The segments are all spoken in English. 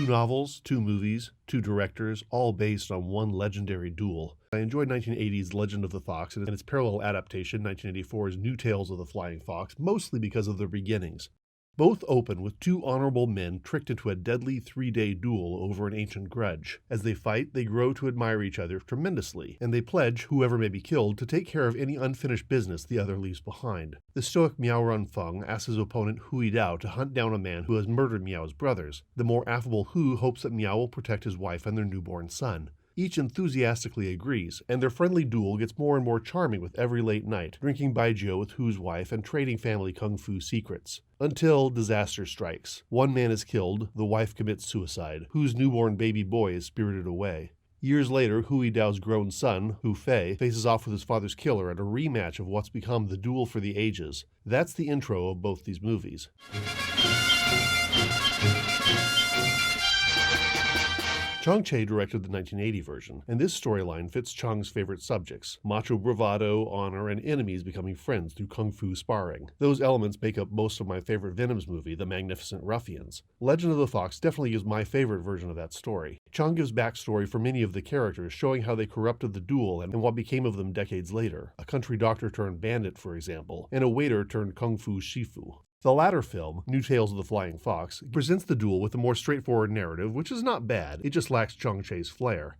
novels, 2 movies, 2 directors, all based on one legendary duel. I enjoyed 1980's Legend of the Fox and its parallel adaptation, 1984's New Tales of the Flying Fox, mostly because of their beginnings. Both open with 2 honorable men tricked into a deadly 3-day duel over an ancient grudge. As they fight, they grow to admire each other tremendously, and they pledge, whoever may be killed, to take care of any unfinished business the other leaves behind. The stoic Miao Runfeng asks his opponent Hui Dao to hunt down a man who has murdered Miao's brothers. The more affable Hu hopes that Miao will protect his wife and their newborn son. Each enthusiastically agrees, and their friendly duel gets more and more charming with every late night, drinking baijiu with Hu's wife and trading family kung fu secrets. Until disaster strikes. One man is killed, the wife commits suicide. Hu's newborn baby boy is spirited away. Years later, Hui Dao's grown son, Hu Fei, faces off with his father's killer at a rematch of what's become the duel for the ages. That's the intro of both these movies. Chang Che directed the 1980 version, and this storyline fits Chang's favorite subjects: macho bravado, honor, and enemies becoming friends through kung fu sparring. Those elements make up most of my favorite Venoms movie, The Magnificent Ruffians. Legend of the Fox definitely is my favorite version of that story. Chang gives backstory for many of the characters, showing how they corrupted the duel and what became of them decades later. A country doctor turned bandit, for example, and a waiter turned kung fu shifu. The latter film, New Tales of the Flying Fox, presents the duel with a more straightforward narrative, which is not bad, it just lacks Chang Che's flair.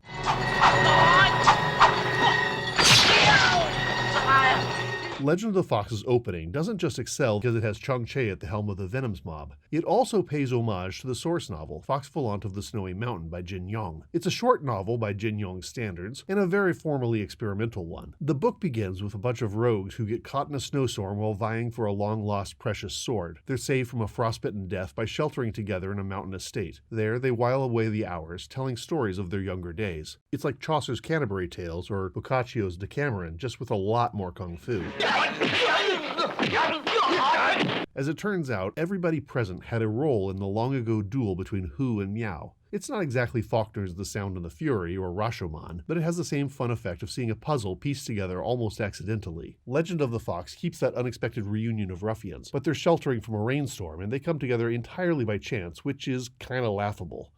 Legend of the Fox's opening doesn't just excel because it has Chang Che at the helm of the Venoms Mob. It also pays homage to the source novel, Fox Volant of the Snowy Mountain by Yong. It's a short novel by Yong's standards, and a very formally experimental one. The book begins with a bunch of rogues who get caught in a snowstorm while vying for a long-lost precious sword. They're saved from a frostbitten death by sheltering together in a mountain estate. There, they while away the hours, telling stories of their younger days. It's like Chaucer's Canterbury Tales or Boccaccio's Decameron, just with a lot more kung fu. As it turns out, everybody present had a role in the long-ago duel between Hu and Miao. It's not exactly Faulkner's The Sound and the Fury or Rashomon, but it has the same fun effect of seeing a puzzle pieced together almost accidentally. Legend of the Fox keeps that unexpected reunion of ruffians, but they're sheltering from a rainstorm and they come together entirely by chance, which is kinda laughable.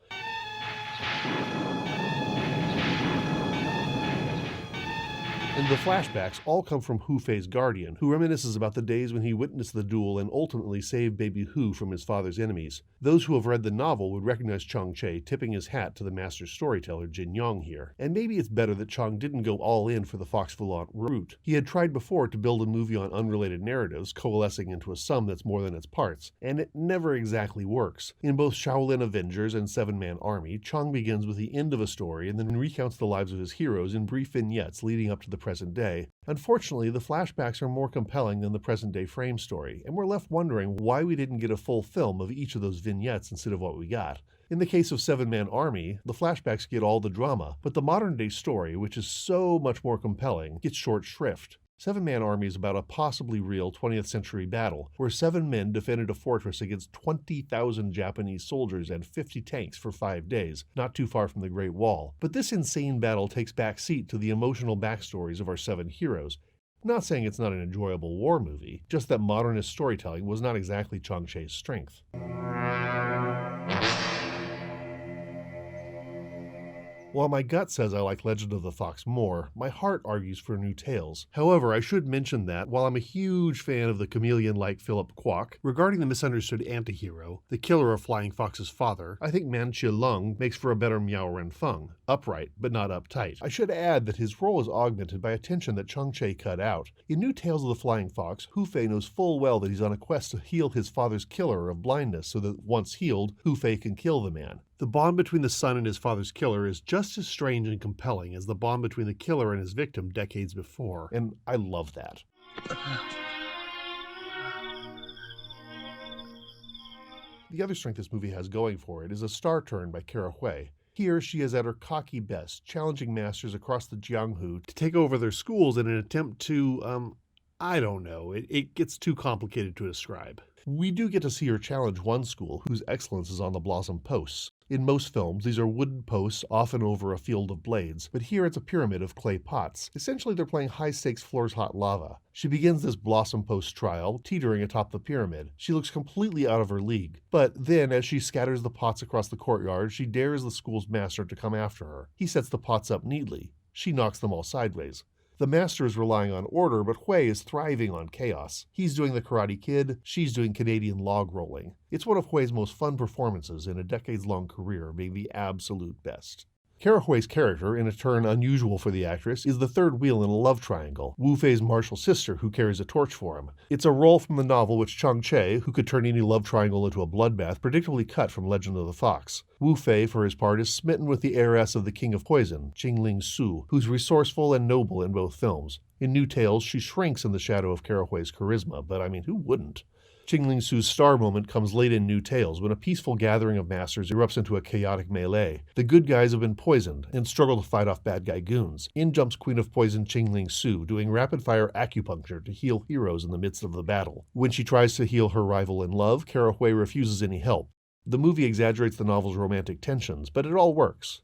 And the flashbacks all come from Hu Fei's guardian, who reminisces about the days when he witnessed the duel and ultimately saved baby Hu from his father's enemies. Those who have read the novel would recognize Chang Che tipping his hat to the master storyteller Yong here. And maybe it's better that Chang didn't go all in for the Fox Volant route. He had tried before to build a movie on unrelated narratives, coalescing into a sum that's more than its parts, and it never exactly works. In both Shaolin Avengers and Seven-Man Army, Chang begins with the end of a story and then recounts the lives of his heroes in brief vignettes leading up to the present day. Unfortunately, the flashbacks are more compelling than the present-day frame story, and we're left wondering why we didn't get a full film of each of those vignettes instead of what we got. In the case of Seven-Man Army, the flashbacks get all the drama, but the modern-day story, which is so much more compelling, gets short shrift. Seven-Man Army is about a possibly real 20th century battle, where 7 men defended a fortress against 20,000 Japanese soldiers and 50 tanks for 5 days, not too far from the Great Wall. But this insane battle takes back seat to the emotional backstories of our 7 heroes. I'm not saying it's not an enjoyable war movie, just that modernist storytelling was not exactly Chang Che's strength. While my gut says I like Legend of the Fox more, my heart argues for New Tales. However, I should mention that, while I'm a huge fan of the chameleon-like Philip Kwok, regarding the misunderstood antihero, the killer of Flying Fox's father, I think Man Chi-lung makes for a better Miao Renfeng. Upright, but not uptight. I should add that his role is augmented by a tension that Chang Che cut out. In New Tales of the Flying Fox, Hu Fei knows full well that he's on a quest to heal his father's killer of blindness so that, once healed, Hu Fei can kill the man. The bond between the son and his father's killer is just as strange and compelling as the bond between the killer and his victim decades before, and I love that. The other strength this movie has going for it is a star turn by Kara Hui. Here, she is at her cocky best, challenging masters across the Jianghu to take over their schools in an attempt to, I don't know, it gets too complicated to describe. We do get to see her challenge one school whose excellence is on the blossom posts. In most films, these are wooden posts, often over a field of blades, but here it's a pyramid of clay pots. Essentially, they're playing high-stakes floors hot lava. She begins this blossom post trial, teetering atop the pyramid. She looks completely out of her league. But then, as she scatters the pots across the courtyard, she dares the school's master to come after her. He sets the pots up neatly. She knocks them all sideways. The master is relying on order, but Hui is thriving on chaos. He's doing the Karate Kid, she's doing Canadian log rolling. It's one of Hui's most fun performances in a decades-long career, being the absolute best. Kara Hui's character, in a turn unusual for the actress, is the third wheel in a love triangle, Wu Fei's martial sister who carries a torch for him. It's a role from the novel which Chang Che, who could turn any love triangle into a bloodbath, predictably cut from Legend of the Fox. Wu Fei, for his part, is smitten with the heiress of the King of Poison, Qingling Su, who's resourceful and noble in both films. In New Tales, she shrinks in the shadow of Kara Hui's charisma, but who wouldn't? Qingling Su's star moment comes late in New Tales when a peaceful gathering of masters erupts into a chaotic melee. The good guys have been poisoned and struggle to fight off bad guy goons. In jumps Queen of Poison Qingling Su, doing rapid-fire acupuncture to heal heroes in the midst of the battle. When she tries to heal her rival in love, Kara Hui refuses any help. The movie exaggerates the novel's romantic tensions, but it all works.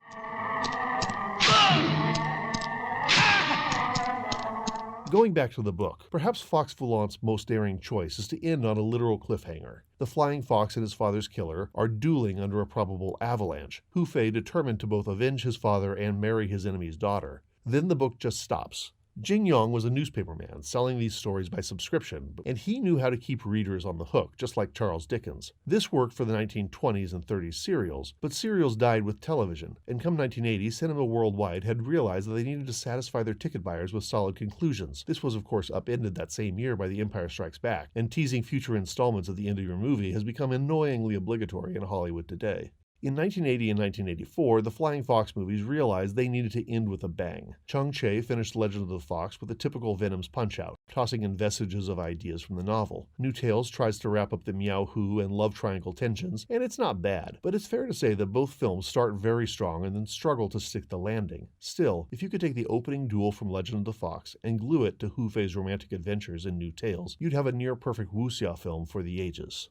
Going back to the book, perhaps Fox Volant's most daring choice is to end on a literal cliffhanger. The flying fox and his father's killer are dueling under a probable avalanche, Wu Fei determined to both avenge his father and marry his enemy's daughter. Then the book just stops. Yong was a newspaperman selling these stories by subscription, and he knew how to keep readers on the hook, just like Charles Dickens. This worked for the 1920s and 30s serials, but serials died with television, and come 1980, cinema worldwide had realized that they needed to satisfy their ticket buyers with solid conclusions. This was, of course, upended that same year by The Empire Strikes Back, and teasing future installments at the end of your movie has become annoyingly obligatory in Hollywood today. In 1980 and 1984, the Flying Fox movies realized they needed to end with a bang. Chang Che finished Legend of the Fox with a typical Venoms punch-out, tossing in vestiges of ideas from the novel. New Tales tries to wrap up the Miao-Hu and love triangle tensions, and it's not bad, but it's fair to say that both films start very strong and then struggle to stick the landing. Still, if you could take the opening duel from Legend of the Fox and glue it to Wu Fei's romantic adventures in New Tales, you'd have a near-perfect wuxia film for the ages.